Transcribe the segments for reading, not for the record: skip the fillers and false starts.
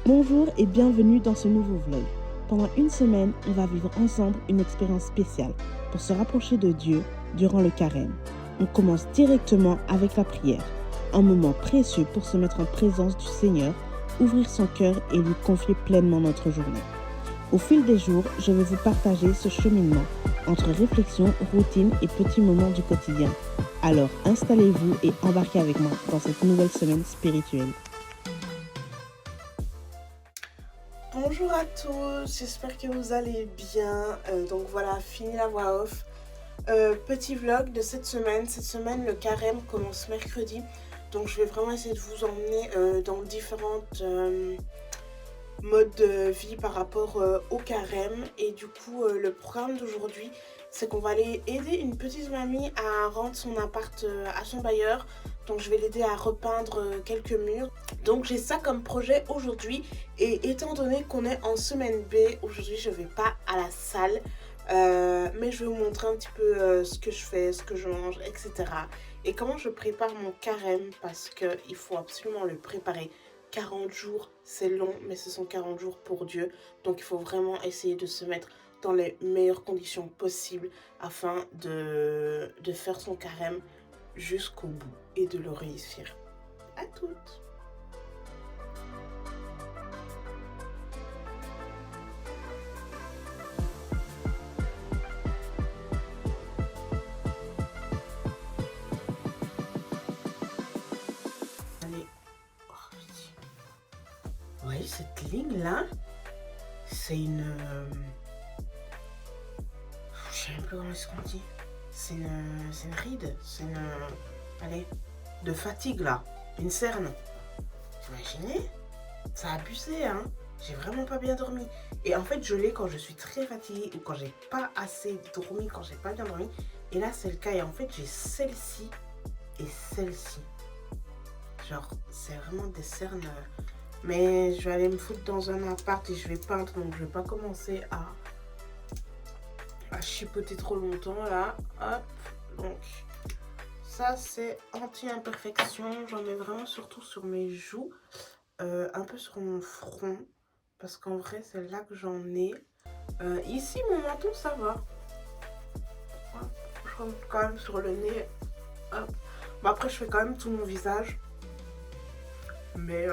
Bonjour et bienvenue dans ce nouveau vlog. Pendant une semaine, on va vivre ensemble une expérience spéciale pour se rapprocher de Dieu durant le carême. On commence directement avec la prière, un moment précieux pour se mettre en présence du Seigneur, ouvrir son cœur et lui confier pleinement notre journée. Au fil des jours, je vais vous partager ce cheminement entre réflexion, routine et petits moments du quotidien. Alors installez-vous et embarquez avec moi dans cette nouvelle semaine spirituelle. Bonjour à tous, j'espère que vous allez bien. Donc voilà, fini la voix off. Petit vlog de cette semaine. Cette semaine, le carême commence mercredi. Donc je vais vraiment essayer de vous emmener dans différentes modes de vie par rapport au carême. Et du coup, le programme d'aujourd'hui, c'est qu'on va aller aider une petite mamie à rendre son appart à son bailleur. Donc je vais l'aider à repeindre quelques murs. Donc j'ai ça comme projet aujourd'hui. Et étant donné qu'on est en semaine B, aujourd'hui je vais pas à la salle. Mais je vais vous montrer un petit peu ce que je fais, ce que je mange, etc. Et comment je prépare mon carême parce qu'il faut absolument le préparer. 40 jours, c'est long, mais ce sont 40 jours pour Dieu. Donc il faut vraiment essayer de se mettre dans les meilleures conditions possibles afin de faire son carême jusqu'au bout et de le réussir. À toutes! Allez. Oh, vous voyez cette ligne là, c'est une... je sais même plus comment est-ce qu'on dit. C'est une ride, c'est une... allez, de fatigue là, une cerne. Vous imaginez? Ça a abusé, hein. J'ai vraiment pas bien dormi. Et en fait, je l'ai quand je suis très fatiguée ou quand j'ai pas assez dormi, quand j'ai pas bien dormi. Et là, c'est le cas. Et en fait, j'ai celle-ci et celle-ci. Genre, c'est vraiment des cernes. Mais je vais aller me foutre dans un appart et je vais peindre. Donc, je vais pas commencer à chipoter trop longtemps là. Hop. Donc, ça, c'est anti-imperfection. J'en mets vraiment surtout sur mes joues. Un peu sur mon front. Parce qu'en vrai, c'est là que j'en ai. Ici, mon menton, ça va. Hop, je remonte quand même sur le nez. Hop. Bon, après, je fais quand même tout mon visage. Mais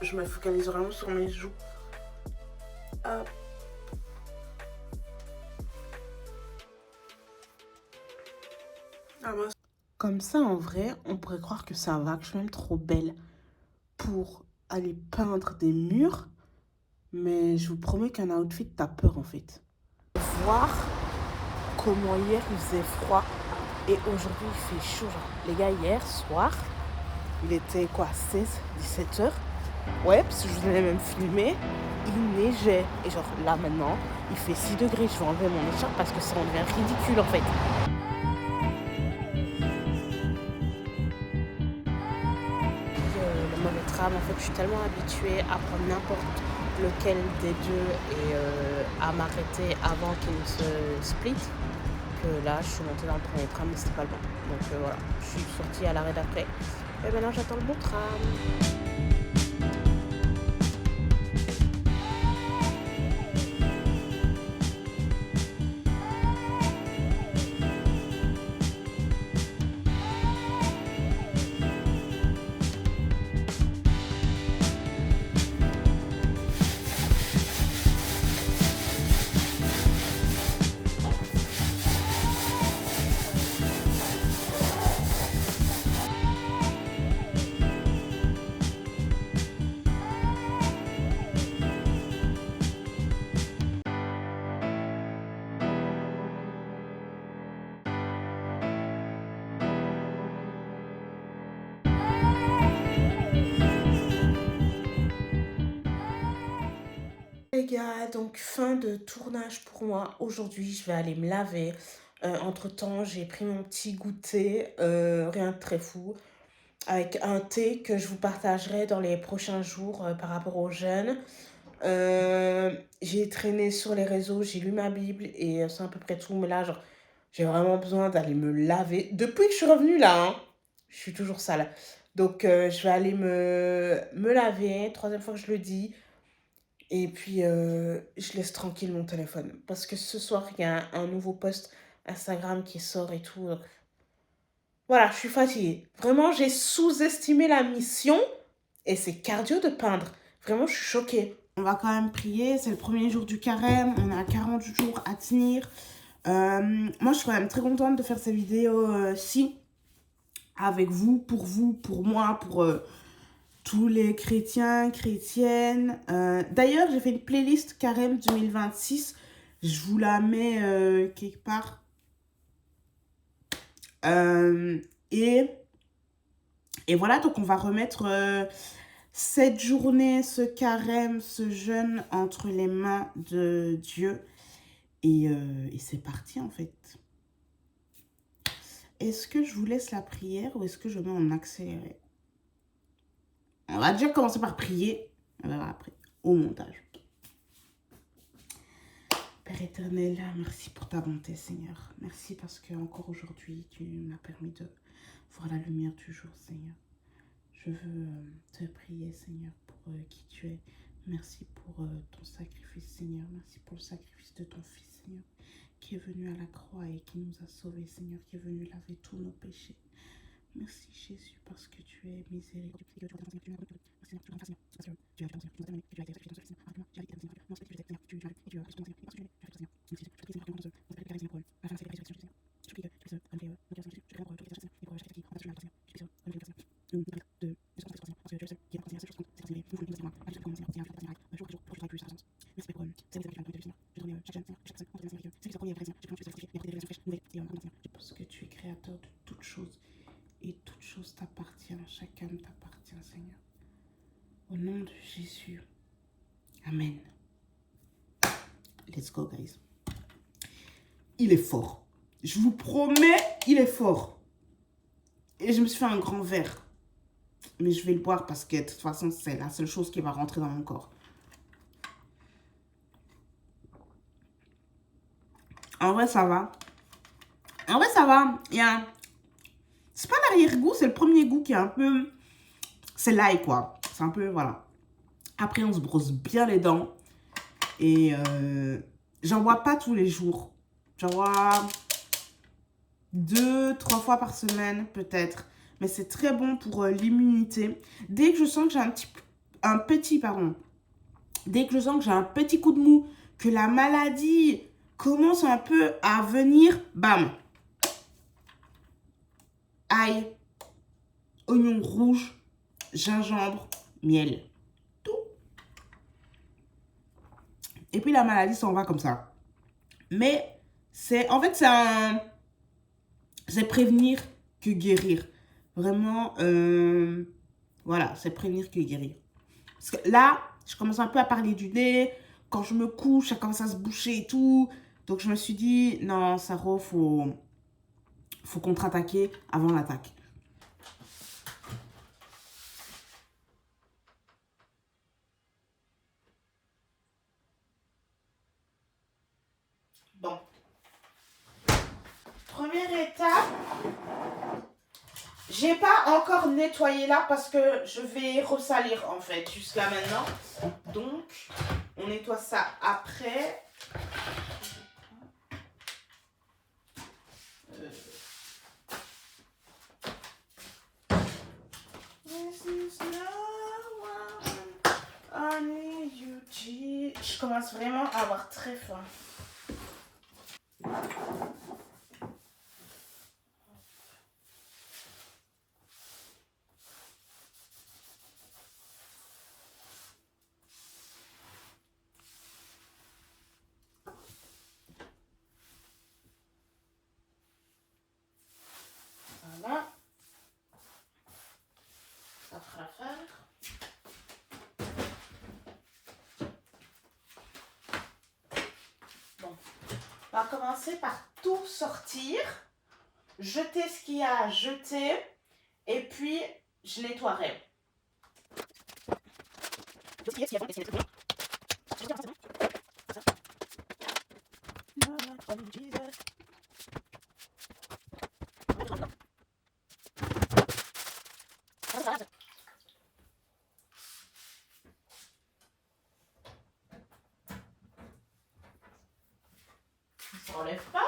je me focalise vraiment sur mes joues. Hop. Ah, comme ça, en vrai, on pourrait croire que ça va, que je suis même trop belle pour aller peindre des murs. Mais je vous promets qu'un outfit, t'as peur en fait. Voir comment hier il faisait froid et aujourd'hui il fait chaud. Genre, les gars, hier soir, il était quoi, 16, 17 heures. Ouais, parce que je vous ai même filmé, il neigeait. Et genre là maintenant, il fait 6 degrés. Je vais enlever mon écharpe parce que ça en devient ridicule en fait. Le mauvais tram, en fait, je suis tellement habituée à prendre n'importe lequel des deux et à m'arrêter avant qu'il ne se split que là, je suis montée dans le premier tram, mais c'était pas le bon. Donc voilà, je suis sortie à l'arrêt d'après. Et maintenant, j'attends le bon tram. Les gars, donc fin de tournage pour moi. Aujourd'hui, je vais aller me laver. Entre-temps, j'ai pris mon petit goûter, rien de très fou, avec un thé que je vous partagerai dans les prochains jours par rapport au jeûne. J'ai traîné sur les réseaux, j'ai lu ma Bible et c'est à peu près tout. Mais là, genre, j'ai vraiment besoin d'aller me laver. Depuis que je suis revenue là, hein, je suis toujours sale. Donc, je vais aller me laver, troisième fois que je le dis. Et puis, je laisse tranquille mon téléphone. Parce que ce soir, il y a un nouveau post Instagram qui sort et tout. Donc, voilà, je suis fatiguée. Vraiment, j'ai sous-estimé la mission. Et c'est cardio de peindre. Vraiment, je suis choquée. On va quand même prier. C'est le premier jour du carême. On a 40 jours à tenir. Moi, je suis quand même très contente de faire ces vidéos-ci. Avec vous, pour moi, pour tous les chrétiens, chrétiennes. D'ailleurs, j'ai fait une playlist Carême 2026. Je vous la mets quelque part. Et voilà, donc on va remettre cette journée, ce carême, ce jeûne entre les mains de Dieu. Et c'est parti en fait. Est-ce que je vous laisse la prière ou est-ce que je mets en accéléré? On va déjà commencer par prier. On verra après, au montage. Père éternel, merci pour ta bonté, Seigneur. Merci parce que encore aujourd'hui, tu m'as permis de voir la lumière du jour, Seigneur. Je veux te prier, Seigneur, pour qui tu es. Merci pour ton sacrifice, Seigneur. Merci pour le sacrifice de ton Fils, Seigneur, qui est venu à la croix et qui nous a sauvés, Seigneur, qui est venu laver tous nos péchés. Merci, Jésus, parce que tu es miséricordieux. Parce que tu es créateur de toutes choses. Et toute chose t'appartient, chacun t'appartient, Seigneur. Au nom de Jésus. Amen. Let's go, guys. Il est fort. Je vous promets, il est fort. Et je me suis fait un grand verre. Mais je vais le boire parce que de toute façon, c'est la seule chose qui va rentrer dans mon corps. En vrai, ça va. En vrai, ça va. Il y a... C'est pas l'arrière-goût, c'est le premier goût qui est un peu... C'est l'ail, quoi. C'est un peu, voilà. Après, on se brosse bien les dents. Et j'en bois pas tous les jours. J'en bois 2-3 fois par semaine, peut-être. Mais c'est très bon pour l'immunité. Dès que je sens que j'ai Dès que je sens que j'ai un petit coup de mou, que la maladie commence un peu à venir, bam. Ail, oignon rouge, gingembre, miel. Tout. Et puis la maladie s'en va comme ça. Mais c'est prévenir que guérir. Vraiment, voilà, c'est prévenir que guérir. Parce que là, je commence un peu à parler du nez. Quand je me couche, ça commence à se boucher et tout. Donc je me suis dit, non, Saro, faut contre-attaquer avant l'attaque. Bon. Première étape. J'ai pas encore nettoyé là parce que je vais ressalir en fait jusqu'à maintenant. Donc, on nettoie ça après. Je commence vraiment à avoir très faim. Voilà. Ça fera l'affaire. Bon. On va commencer par tout sortir. Jeter ce qu'il y a à jeter. Et puis, je nettoierai. J'enlève pas.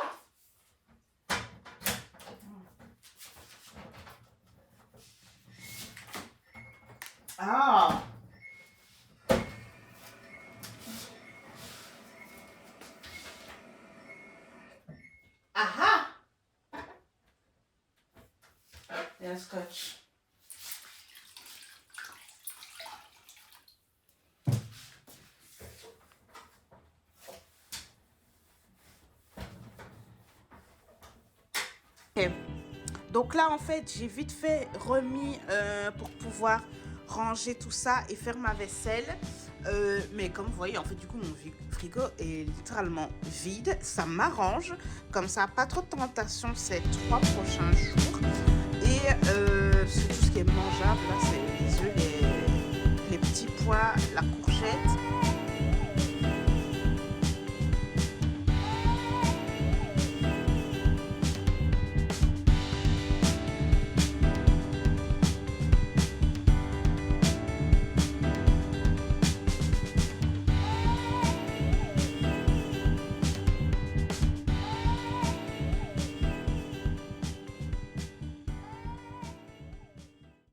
Ah. Ah ah. Il y a un scotch. Okay. Donc là, en fait, j'ai vite fait remis pour pouvoir ranger tout ça et faire ma vaisselle. Mais comme vous voyez, en fait, du coup, mon frigo est littéralement vide. Ça m'arrange. Comme ça, pas trop de tentation ces 3 prochains jours. Et c'est tout ce qui est mangeable. Là, c'est les œufs, les petits pois, la courgette.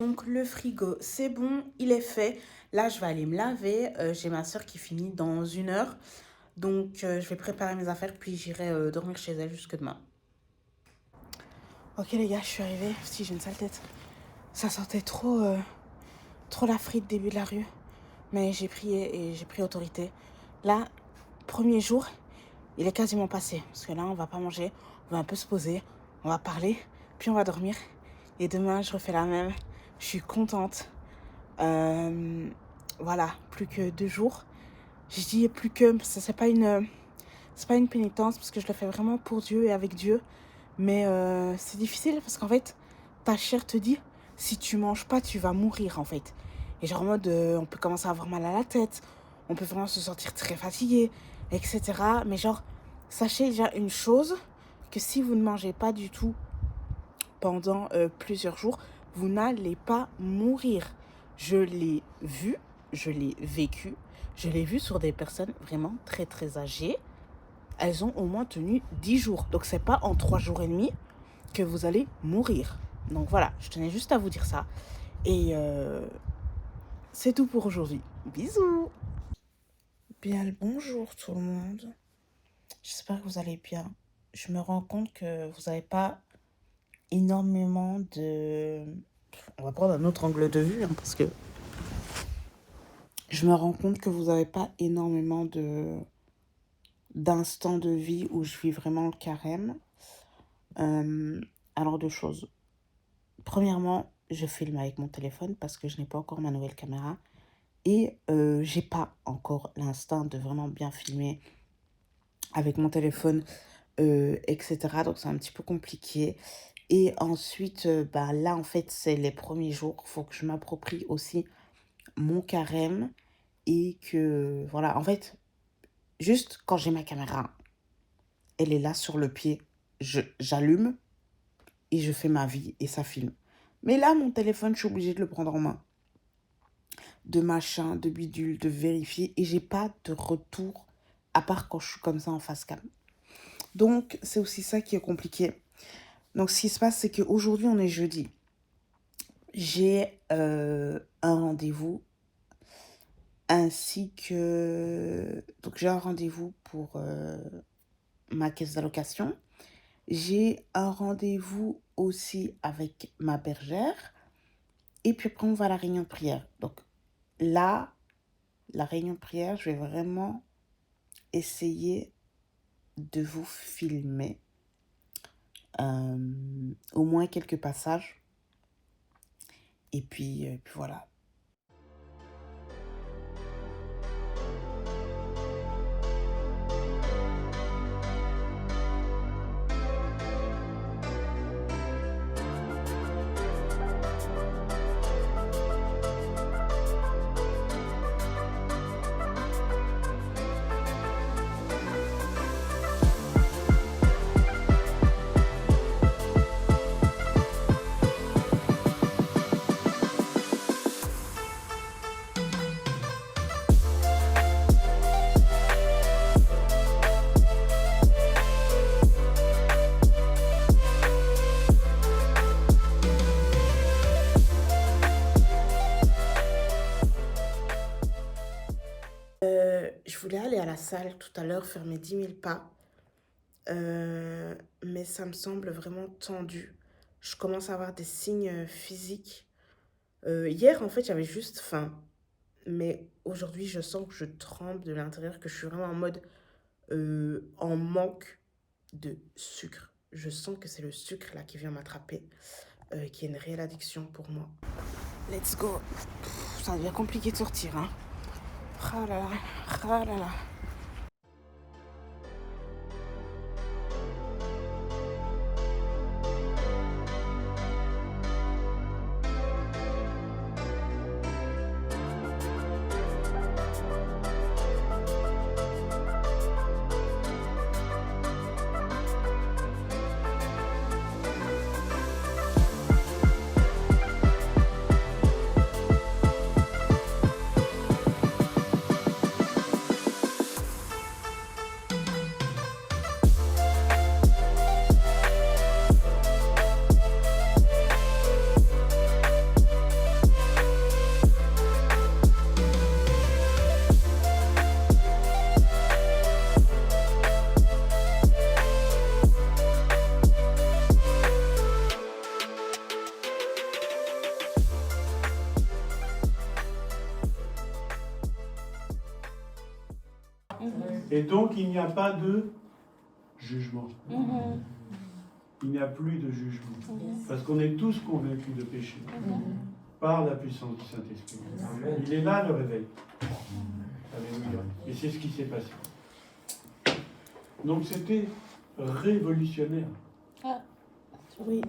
Donc le frigo, c'est bon, il est fait. Là, je vais aller me laver. J'ai ma soeur qui finit dans 1 heure. Donc, je vais préparer mes affaires, puis j'irai dormir chez elle jusque demain. Ok les gars, je suis arrivée. Si, j'ai une sale tête. Ça sentait trop la frite début de la rue. Mais j'ai prié et j'ai pris autorité. Là, premier jour, il est quasiment passé. Parce que là, on va pas manger. On va un peu se poser. On va parler. Puis on va dormir. Et demain, je refais la même. Je suis contente. Voilà, plus que 2 jours. Je dis plus que, c'est pas une pénitence parce que je le fais vraiment pour Dieu et avec Dieu. Mais c'est difficile parce qu'en fait, ta chair te dit, si tu manges pas, tu vas mourir en fait. Et genre en mode, on peut commencer à avoir mal à la tête, on peut vraiment se sentir très fatigué, etc. Mais genre, sachez déjà une chose, que si vous ne mangez pas du tout pendant plusieurs jours, vous n'allez pas mourir. Je l'ai vu, je l'ai vécu, je l'ai vu sur des personnes vraiment très très âgées. Elles ont au moins tenu 10 jours. Donc c'est pas en 3 jours et demi que vous allez mourir. Donc voilà, je tenais juste à vous dire ça. Et c'est tout pour aujourd'hui. Bisous. Bien le bonjour tout le monde. J'espère que vous allez bien. Je me rends compte que vous n'avez pas énormément de... On va prendre un autre angle de vue, parce que je me rends compte que vous n'avez pas énormément d'instants de vie où je vis vraiment le carême. Alors 2 choses. Premièrement, je filme avec mon téléphone parce que je n'ai pas encore ma nouvelle caméra. Et j'ai pas encore l'instinct de vraiment bien filmer avec mon téléphone, etc. Donc c'est un petit peu compliqué. Et ensuite, là, en fait, c'est les premiers jours. Il faut que je m'approprie aussi mon carême. Et que, voilà, en fait, juste quand j'ai ma caméra, elle est là sur le pied. J'allume et je fais ma vie et ça filme. Mais là, mon téléphone, je suis obligée de le prendre en main. De machin, de bidule, de vérifier. Et j'ai pas de retour, à part quand je suis comme ça en face cam. Donc, c'est aussi ça qui est compliqué. Donc, ce qui se passe, c'est qu'aujourd'hui, on est jeudi. J'ai un rendez-vous, ainsi que... Donc, j'ai un rendez-vous pour ma caisse d'allocation. J'ai un rendez-vous aussi avec ma bergère. Et puis après, on va à la réunion de prière. Donc, là, la réunion de prière, je vais vraiment essayer de vous filmer au moins quelques passages. Et puis voilà. Je voulais aller à la salle tout à l'heure faire mes 10 000 pas, mais ça me semble vraiment tendu. Je commence à avoir des signes physiques. Hier, en fait, j'avais juste faim, mais aujourd'hui, je sens que je tremble de l'intérieur, que je suis vraiment en mode en manque de sucre. Je sens que c'est le sucre là qui vient m'attraper, qui est une réelle addiction pour moi. Let's go. Ça devient compliqué de sortir, hein. Ah là là, ah là là. Et donc, il n'y a pas de jugement. Il n'y a plus de jugement. Parce qu'on est tous convaincus de péché par la puissance du Saint-Esprit. Il est là, le réveil. Alléluia. Et c'est ce qui s'est passé. Donc, c'était révolutionnaire. Oui,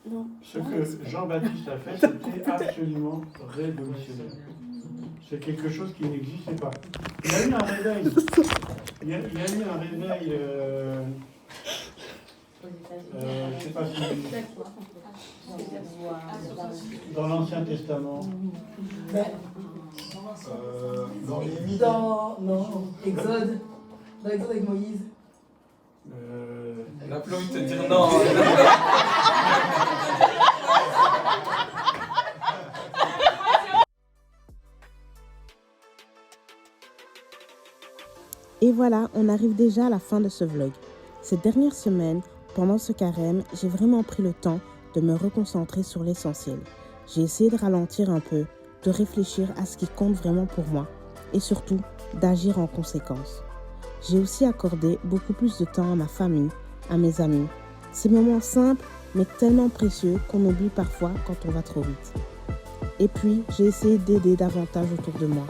non. Ce que Jean-Baptiste a fait, c'était absolument révolutionnaire. C'est quelque chose qui n'existait pas. Il y a eu un réveil. Il y a eu un réveil. Je ne sais pas si. Dans l'Ancien Testament. Dans les mythes. Non, Exode. Dans Exode avec Moïse. On a plus envie de te dire non. Et voilà, on arrive déjà à la fin de ce vlog. Ces dernières semaines, pendant ce carême, j'ai vraiment pris le temps de me reconcentrer sur l'essentiel. J'ai essayé de ralentir un peu, de réfléchir à ce qui compte vraiment pour moi et surtout d'agir en conséquence. J'ai aussi accordé beaucoup plus de temps à ma famille, à mes amis. Ces moments simples mais tellement précieux qu'on oublie parfois quand on va trop vite. Et puis, j'ai essayé d'aider davantage autour de moi,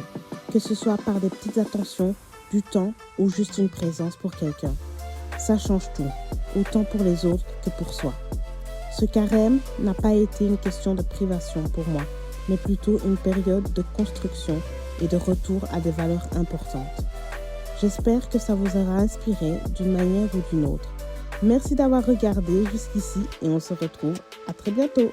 que ce soit par des petites attentions, du temps ou juste une présence pour quelqu'un. Ça change tout, autant pour les autres que pour soi. Ce carême n'a pas été une question de privation pour moi, mais plutôt une période de construction et de retour à des valeurs importantes. J'espère que ça vous aura inspiré d'une manière ou d'une autre. Merci d'avoir regardé jusqu'ici et on se retrouve à très bientôt.